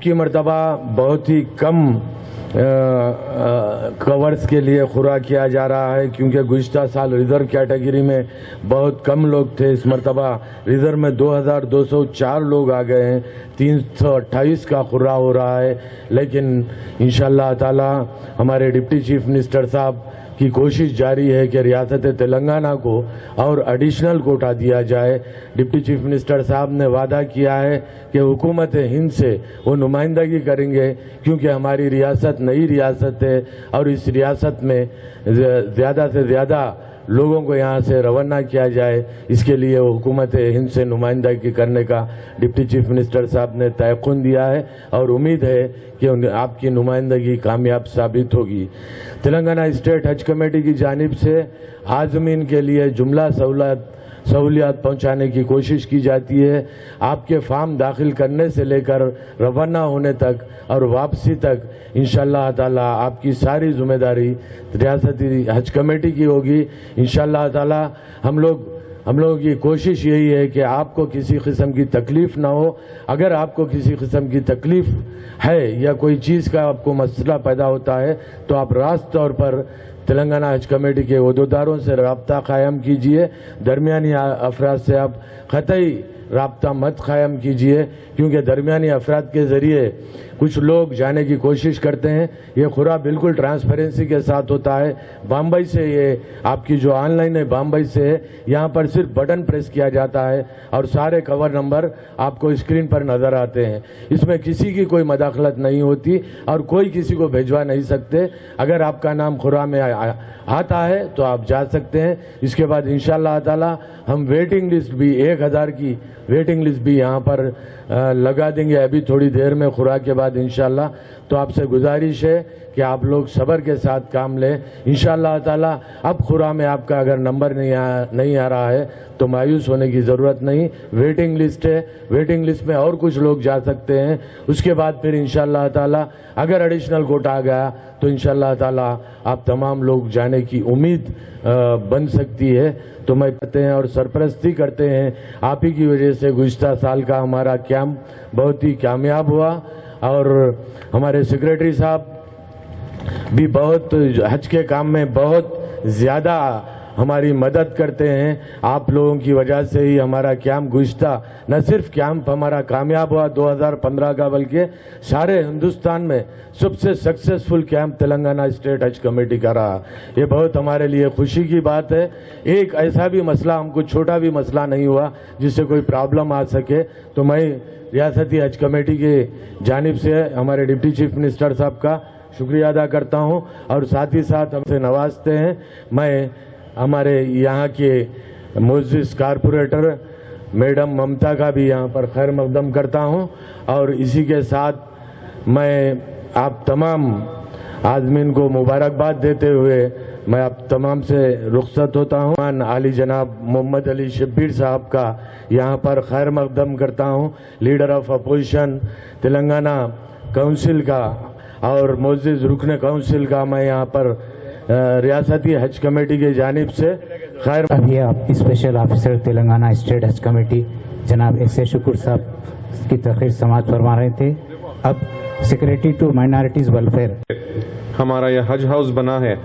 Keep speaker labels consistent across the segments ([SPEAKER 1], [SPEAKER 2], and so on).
[SPEAKER 1] की मरतबा बहुत ही कम कवर्स के लिए खुरा किया जा रहा है, क्योंकि गुज़िश्ता साल रिज़र्व कैटेगरी में बहुत कम लोग थे। इस मरतबा रिज़र्व में 2204 लोग आ गए हैं, 328 का खुरा हो रहा है। लेकिन इंशाअल्लाह ताला हमारे डिप्टी चीफ मिनिस्टर साहब की कोशिश जारी है कि रियासत तेलंगाना को और एडिशनल कोटा दिया जाए। डिप्टी चीफ मिनिस्टर साहब ने वादा किया है कि हुकूमत हिंद से वो नुमाइंदगी करेंगे, क्योंकि हमारी रियासत नई रियासत है और इस रियासत में ज़्यादा से ज़्यादा लोगों को यहाँ से रवाना किया जाए। इसके लिए हुकूमत हिंद से नुमाइंदगी करने का डिप्टी चीफ मिनिस्टर साहब ने तयक़ुन दिया है और उम्मीद है कि आपकी नुमाइंदगी कामयाब साबित होगी। तेलंगाना स्टेट हज कमेटी की जानिब से आज़मीन के लिए जुमला सहूलियात पहुंचाने की कोशिश की जाती है। आपके फॉर्म दाखिल करने से लेकर रवाना होने तक और वापसी तक इंशाअल्लाह ताला आपकी सारी जिम्मेदारी रियासती हज कमेटी की होगी। इंशाअल्लाह ताला हम लोगों की कोशिश यही है कि आपको किसी किस्म की तकलीफ ना हो। अगर आपको किसी किस्म की तकलीफ है या कोई चीज़ का आपको मसला पैदा होता है तो आप रास्त तौर पर तेलंगाना हज कमेटी के ओहदेदारों से रब्ता कायम कीजिए। दरमियानी अफराद से आप क़तई रब्ता मत कायम कीजिए, क्योंकि दरमियानी अफराद के ज़रिए कुछ लोग जाने की कोशिश करते हैं। ये खुरा बिल्कुल ट्रांसपेरेंसी के साथ होता है। बम्बई से ये आपकी जो ऑनलाइन है बम्बई से है, यहाँ पर सिर्फ बटन प्रेस किया जाता है और सारे कवर नंबर आपको स्क्रीन पर नज़र आते हैं। इसमें किसी की कोई मदाखलत नहीं होती और कोई किसी को भिजवा नहीं सकते। अगर आपका नाम खुरा में आता है तो आप जा सकते हैं। इसके बाद इंशाअल्लाह ताला हम वेटिंग लिस्ट भी 1000 की वेटिंग लिस्ट भी यहाँ पर लगा देंगे अभी थोड़ी देर में खुरा के बाद इंशाअल्लाह। तो आपसे गुजारिश है कि आप लोग सब्र के साथ काम लें। इंशाअल्लाह ताला अब खुरा में आपका अगर नंबर नहीं आ रहा है तो मायूस होने की ज़रूरत नहीं। वेटिंग लिस्ट है, वेटिंग लिस्ट में और कुछ लोग जा सकते हैं। उसके बाद फिर इंशाअल्लाह ताला अगर एडिशनल कोटा आ गया तो इंशाअल्लाह ताला आप तमाम लोग जाने की उम्मीद बन सकती है। तो मैं करते हैं और सरपरस्ती करते हैं आप ही की वजह से गुज़िश्ता साल का हमारा कैंप बहुत ही कामयाब हुआ और हमारे सेक्रेटरी साहब भी बहुत हज के काम में बहुत ज़्यादा हमारी मदद करते हैं। आप लोगों की वजह से ही हमारा कैंप गुज़िश्ता न सिर्फ कैंप हमारा कामयाब हुआ 2015 का, बल्कि सारे हिंदुस्तान में सबसे सक्सेसफुल कैंप तेलंगाना स्टेट हज कमेटी का रहा। ये बहुत हमारे लिए खुशी की बात है। एक ऐसा भी मसला, हमको छोटा भी मसला नहीं हुआ जिससे कोई प्रॉब्लम आ सके। तो मैं रियासती हज कमेटी के जानिब से हमारे डिप्टी चीफ मिनिस्टर साहब का शुक्रिया अदा करता हूं और साथ ही साथ हमसे नवाजते हैं। मैं हमारे यहाँ के मुअज़्ज़िज़ कारपोरेटर मैडम ममता का भी यहाँ पर खैर मक़दम करता हूँ और इसी के साथ मैं आप तमाम आज़मीन को मुबारकबाद देते हुए मैं आप तमाम से रुखसत होता हूँ। आली जनाब मोहम्मद अली शब्बीर साहब का यहाँ पर खैर मक़दम करता हूँ, leader of opposition Telangana council का और मुअज़्ज़िज़ रुकन काउंसिल का मैं यहाँ पर रियासती हज कमेटी के जानिब से खैर।
[SPEAKER 2] अभी आप स्पेशल ऑफिसर तेलंगाना स्टेट हज कमेटी जनाब एस.ए. शुक्र साहब की तक़रीर समाअत फरमा रहे थे। अब सेक्रेटरी टू माइनॉरिटीज़ वेलफेयर
[SPEAKER 3] हमारा यह हज हाउस बना है,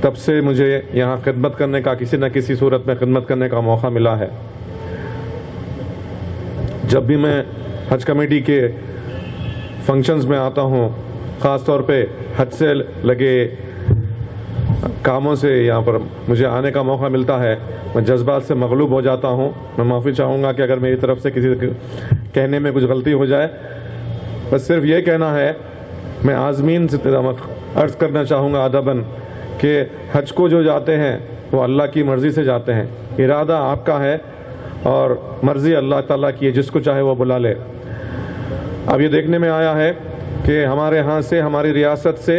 [SPEAKER 3] तब से मुझे यहाँ खिदमत करने का, किसी न किसी सूरत में खिदमत करने का मौका मिला है। जब भी मैं हज कमेटी के फंक्शंस में आता हूँ, ख़ास तौर पे हज से लगे कामों से यहाँ पर मुझे आने का मौका मिलता है, मैं जज्बात से मगलूब हो जाता हूँ। मैं माफ़ी चाहूँगा कि अगर मेरी तरफ से किसी कहने में कुछ गलती हो जाए। बस सिर्फ ये कहना है, मैं आज़मीन से अर्ज़ करना चाहूँगा अदबन कि हज को जो जाते हैं वो अल्लाह की मर्ज़ी से जाते हैं। इरादा आपका है और मर्ज़ी अल्लाह ताला की है, जिसको चाहे वो बुला ले। अब ये देखने में आया है कि हमारे यहाँ से, हमारी रियासत से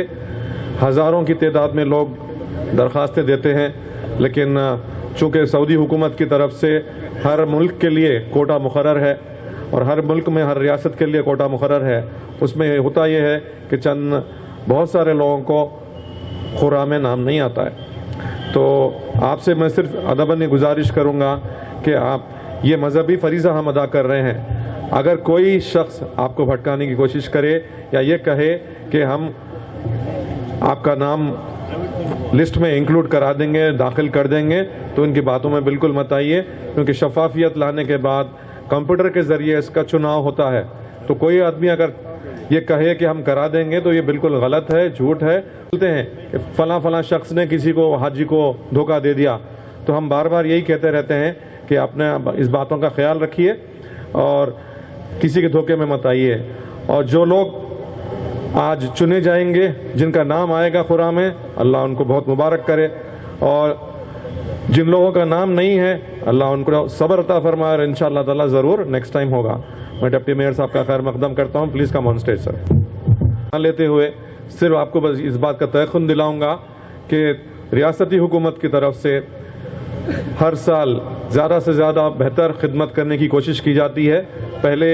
[SPEAKER 3] हज़ारों की तादाद में लोग दरख्वास्तें देते हैं, लेकिन चूँकि सऊदी हुकूमत की तरफ से हर मुल्क के लिए कोटा मुकर्रर है और हर मुल्क में हर रियासत के लिए कोटा मुकर्रर है, उसमें होता यह है कि बहुत सारे लोगों को खुरा में नाम नहीं आता है। तो आपसे मैं सिर्फ अदबन गुजारिश करूँगा कि आप ये मजहबी फरीज़ा हम अदा कर रहे हैं, اگر کوئی شخص آپ کو بھٹکانے کی کوشش کرے یا یہ کہے کہ ہم آپ کا نام لسٹ میں انکلوڈ کرا دیں گے، داخل کر دیں گے، تو ان کی باتوں میں بالکل مت آئیے، کیونکہ شفافیت لانے کے بعد کمپیوٹر کے ذریعے اس کا چناؤ ہوتا ہے. تو کوئی آدمی اگر یہ کہے کہ ہم کرا دیں گے تو یہ بالکل غلط ہے، جھوٹ ہے. بولتے ہیں کہ فلاں شخص نے کسی کو حاجی کو دھوکہ دے دیا، تو ہم بار بار یہی کہتے رہتے ہیں کہ اپنے اس باتوں کا خیال رکھیے اور کسی کے دھوکے میں مت آئیے. اور جو لوگ آج چنے جائیں گے، جن کا نام آئے گا قرآن میں، اللہ ان کو بہت مبارک کرے، اور جن لوگوں کا نام نہیں ہے اللہ ان کو صبر عطا فرمائے، اور انشاءاللہ تعالی ضرور نیکسٹ ٹائم ہوگا. میں ڈپٹی میئر صاحب کا خیر مقدم کرتا ہوں. پلیز کم آن اسٹیج سر. لیتے ہوئے صرف آپ کو بس اس بات کا تیقن دلاؤں گا کہ ریاستی حکومت کی طرف سے ہر سال زیادہ سے زیادہ بہتر خدمت کرنے کی کوشش کی جاتی ہے. پہلے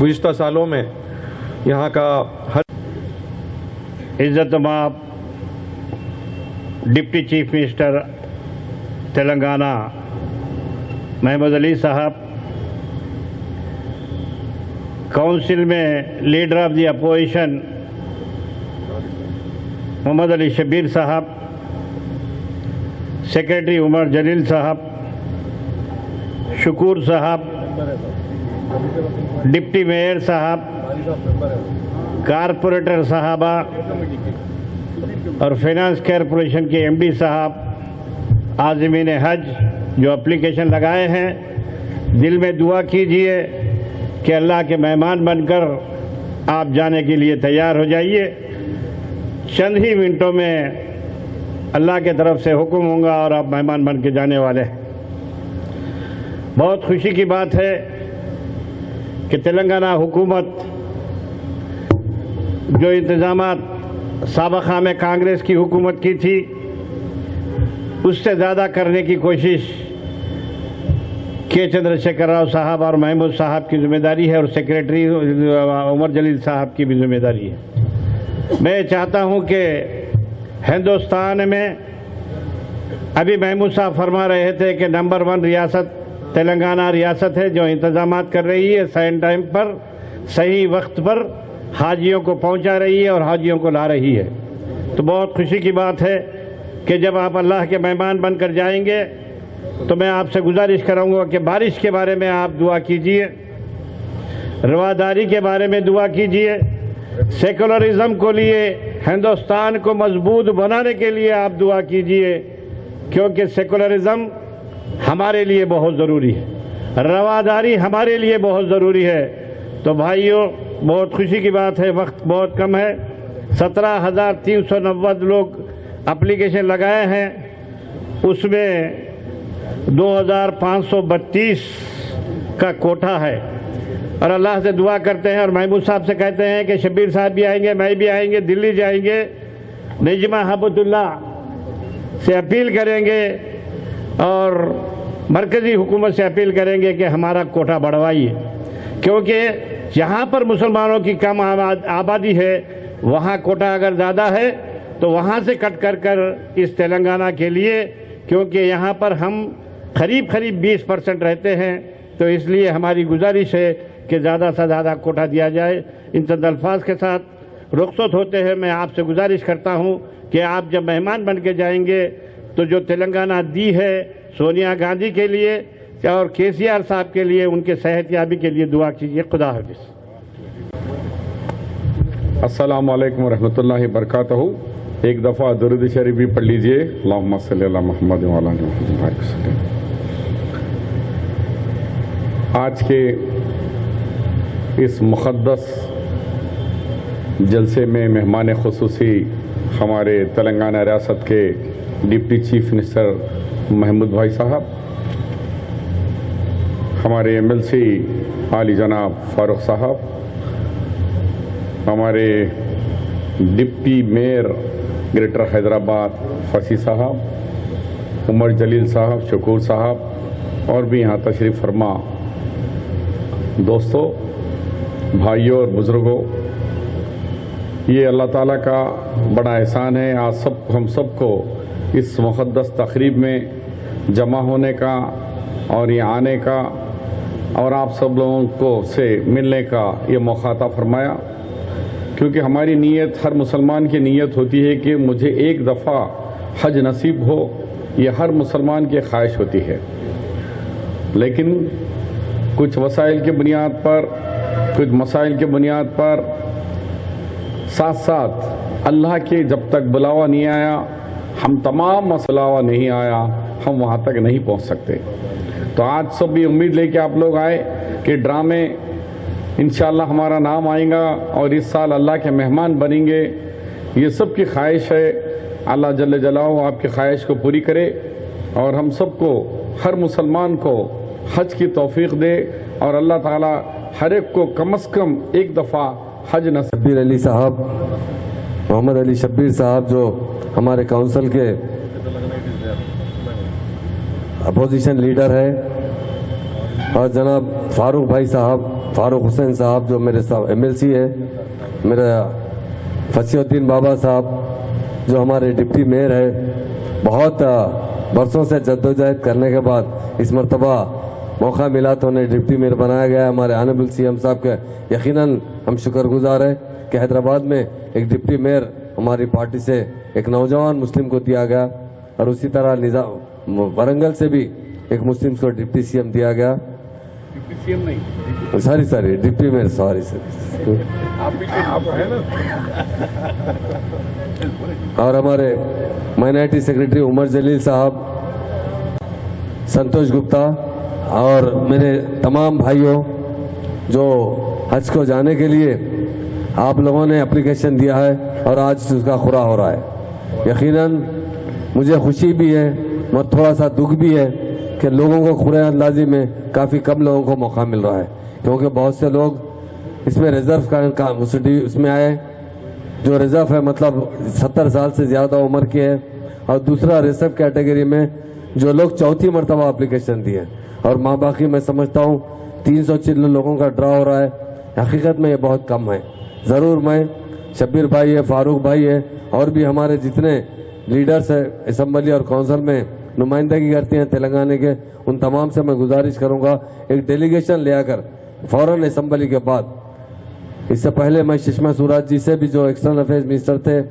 [SPEAKER 3] گزشتہ سالوں میں یہاں کا ہر
[SPEAKER 4] عزت مآب deputy chief minister Telangana Mahmood Ali sahab, council میں leader of the opposition Mohammed Ali Shabbir sahab, secretary عمر جلیل صاحب، شکور صاحب، ڈپٹی میئر صاحب، کارپوریٹر صاحبہ اور فائنانس کارپوریشن کے ایم ڈی صاحب، عازمین حج جو اپلیکیشن لگائے ہیں، دل میں دعا کیجئے کہ اللہ کے مہمان بن کر آپ جانے کے لیے تیار ہو جائیے. چند ہی منٹوں میں اللہ کے طرف سے حکم ہوں گا اور آپ مہمان بن کے جانے والے ہیں. بہت خوشی کی بات ہے کہ تلنگانہ حکومت جو انتظامات سابقہ میں کانگریس کی حکومت کی تھی اس سے زیادہ کرنے کی کوشش کے چندرشیکھر راؤ صاحب اور محمود صاحب کی ذمہ داری ہے، اور سیکریٹری عمر جلیل صاحب کی بھی ذمہ داری ہے. میں چاہتا ہوں کہ ہندوستان میں ابھی محمود صاحب فرما رہے تھے کہ نمبر 1 ریاست تلنگانہ ریاست ہے جو انتظامات کر رہی ہے، صحیح ٹائم پر صحیح وقت پر حاجیوں کو پہنچا رہی ہے اور حاجیوں کو لا رہی ہے. تو بہت خوشی کی بات ہے کہ جب آپ اللہ کے مہمان بن کر جائیں گے تو میں آپ سے گزارش کروں گا کہ بارش کے بارے میں آپ دعا کیجئے، رواداری کے بارے میں دعا کیجئے، سیکولرزم کو لیے ہندوستان کو مضبوط بنانے کے لیے آپ دعا کیجئے، کیونکہ سیکولرزم ہمارے لیے بہت ضروری ہے، رواداری ہمارے لیے بہت ضروری ہے. تو بھائیوں، بہت خوشی کی بات ہے، وقت بہت کم ہے. 17,390 لوگ اپلیکیشن لگائے ہیں، اس میں 2,532 کا کوٹا ہے، اور اللہ سے دعا کرتے ہیں اور محمود صاحب سے کہتے ہیں کہ شبیر صاحب بھی آئیں گے، میں بھی آئیں گے، دلی جائیں گے، نجمہ حبت اللہ سے اپیل کریں گے اور مرکزی حکومت سے اپیل کریں گے کہ ہمارا کوٹا بڑھوائیے، کیونکہ جہاں پر مسلمانوں کی کم آبادی ہے وہاں کوٹا اگر زیادہ ہے تو وہاں سے کٹ کر اس تلنگانہ کے لیے، کیونکہ یہاں پر ہم قریب 20% رہتے ہیں، تو اس لیے ہماری گزارش ہے کہ زیادہ سے زیادہ کوٹا دیا جائے. ان چند الفاظ کے ساتھ رخصت ہوتے ہیں میں آپ سے گزارش کرتا ہوں کہ آپ جب مہمان بن کے جائیں گے تو جو تلنگانہ دی ہے سونیا گاندھی کے لیے اور KCR صاحب کے لیے، ان کے صحت یابی کے لیے دعا کیجیے. خدا حافظ.
[SPEAKER 5] السلام علیکم ورحمۃ اللہ وبرکاتہ. ایک دفعہ درود شریف بھی پڑھ لیجئے. اللہم صلی علی محمد وعلی آل محمد وسلم. آج کے اس مقدس جلسے میں مہمان خصوصی ہمارے تلنگانہ ریاست کے ڈپٹی چیف منسٹر محمود بھائی صاحب، ہمارے MLC عالی جناب فاروق صاحب، ہمارے ڈپٹی میئر گریٹر حیدرآباد فصیح صاحب، عمر جلیل صاحب، شکور صاحب، اور بھی یہاں تشریف فرما دوستوں، بھائیوں اور بزرگوں، یہ اللہ تعالیٰ کا بڑا احسان ہے آج ہم سب کو اس مقدس تقریب میں جمع ہونے کا اور یہ آنے کا और आप सब लोगों को से मिलने का ये मौका अता फरमाया, क्योंकि हमारी नीयत, हर मुसलमान की नीयत होती है कि मुझे एक दफ़ा हज नसीब हो, ये हर मुसलमान की ख्वाहिश होती है। लेकिन कुछ वसाइल के बुनियाद पर, कुछ मसाइल के बुनियाद पर, साथ साथ अल्लाह के जब तक बुलावा नहीं आया, हम तमाम बुलावा नहीं आया, हम वहाँ तक नहीं पहुँच सकते। तो आज सब भी उम्मीद लेके आप लोग आए कि ड्रा में इंशाअल्लाह हमारा नाम आएगा और इस साल अल्लाह के मेहमान बनेंगे। ये सब की ख्वाहिश है, अल्लाह जल्ल जलालहू आपकी ख्वाहिश को पूरी करे और हम सबको, हर मुसलमान को हज की तौफीक दे और अल्लाह ताला हर एक को कम से कम एक दफ़ा हज नसीब।
[SPEAKER 6] शब्बीर अली साहब, मोहम्मद अली शब्बीर साहब जो हमारे काउंसिल के अपोजिशन लीडर है, और जनाब फारूक भाई साहब, फारूक हुसैन साहब जो मेरे MLC है, मेरा फसीउद्दीन बाबा साहब जो हमारे डिप्टी मेयर है। बहुत बरसों से जद्दोजहद करने के बाद इस मरतबा मौका मिला तो उन्हें डिप्टी मेयर बनाया गया। हमारे ऑनरेबल CM साहब के यकीनन हम शुक्रगुजार हैं कि हैदराबाद में एक डिप्टी मेयर हमारी पार्टी से एक नौजवान मुस्लिम को दिया गया, और उसी तरह निज़ाम वरंगल से भी एक मुस्लिम को डिप्टी CM दिया गया। डिप्टी CM नहीं, सॉरी डिप्टी मेयर, सॉरी और हमारे माइनॉरिटी सेक्रेटरी उमर जलील साहब, संतोष गुप्ता और मेरे तमाम भाइयों जो हज को जाने के लिए आप लोगों ने एप्लीकेशन दिया है और आज उसका खुरा हो रहा है। यकीनन मुझे खुशी भी है और थोड़ा सा दुख भी है कि लोगों को खुरे अंदाजी में काफ़ी कम लोगों को मौका मिल रहा है, क्योंकि बहुत से लोग इसमें रिजर्व का उसमें आए। जो रिजर्व है मतलब 70 साल से ज़्यादा उम्र के है, और दूसरा रिजर्व कैटेगरी में जो लोग चौथी मरतबा एप्लीकेशन दिए, और माँ बाकी मैं समझता हूँ 300 चिल्ल लोगों का ड्रा हो रहा है। हकीकत में ये बहुत कम है। ज़रूर मैं, शब्बीर भाई है, फारूक भाई है, और भी हमारे जितने लीडर्स है असम्बली और काउंसिल में नुमाइंदगी करते हैं तेलंगाना के, उन तमाम से मैं गुजारिश करूंगा एक डेलीगेशन ले आकर फौरन असम्बली के बाद। इससे पहले मैं सुषमा स्वराज जी से भी जो एक्सटर्नल अफेयर्स मिनिस्टर थे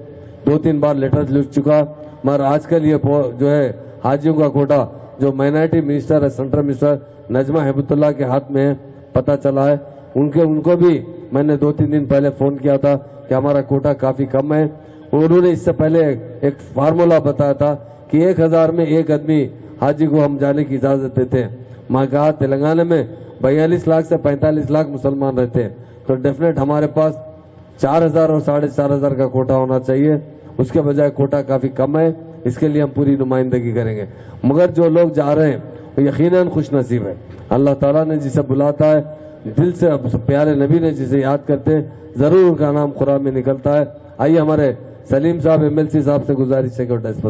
[SPEAKER 6] 2-3 बार लेटर लिख चुका, मगर आजकल ये जो है हाजियों का कोटा जो माइनॉरिटी मिनिस्टर है, सेंट्रल मिनिस्टर नजमा हेबतुल्लाह के हाथ में है, पता चला है। उनको भी मैंने 2-3 दिन पहले फ़ोन किया था कि हमारा कोटा काफ़ी कम है। उन्होंने इससे पहले एक फार्मूला बताया था कि 1000 में एक आदमी हाजी को हम जाने की इजाज़त देते हैं। मैं कहा तेलंगाना में 42 लाख से 45 लाख मुसलमान रहते हैं, तो डेफिनेट हमारे पास 4000 और 4500 का कोटा होना चाहिए। उसके बजाय कोटा काफ़ी कम है, इसके लिए हम पूरी नुमाइंदगी करेंगे। मगर जो लोग जा रहे हैं वो यकीनन खुश नसीब है। अल्लाह ताला ने जिसे बुलाता है दिल से, प्यारे नबी ने जिसे याद करते हैं ज़रूर उनका नाम कुरान में निकलता है। आइए हमारे सलीम साहब MLC साहब से गुजारिश है कि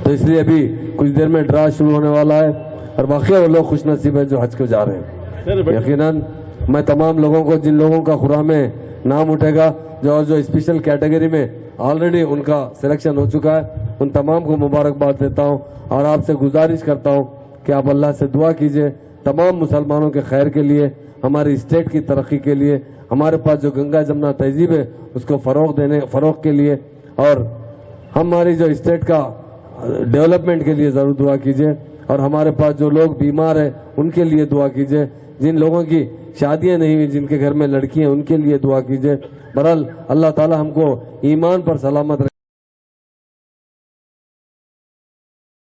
[SPEAKER 6] तो इसलिए अभी कुछ देर में ड्रा शुरू होने वाला है, और बाकी वो लोग खुश नसीब है जो हज को जा रहे हैं। यकीनन मैं तमाम लोगों को, जिन लोगों का खुरा में नाम उठेगा, जो स्पेशल कैटेगरी में ऑलरेडी उनका सिलेक्शन हो चुका है, उन तमाम को मुबारकबाद देता हूँ और आपसे गुजारिश करता हूँ कि आप अल्लाह से दुआ कीजिए तमाम मुसलमानों के खैर के लिए, हमारी स्टेट की तरक्की के लिए, हमारे पास जो गंगा जमुना तहजीब है उसको फ़रोग के लिए, और हमारी जो स्टेट का डेवलपमेंट के लिए ज़रूर दुआ कीजिए। और हमारे पास जो लोग बीमार हैं उनके लिए दुआ कीजिए, जिन लोगों की शादियां नहीं हुई, जिनके घर में लड़की हैं, उनके लिए दुआ कीजिए। बहरहाल अल्लाह ताला हमको ईमान पर सलामत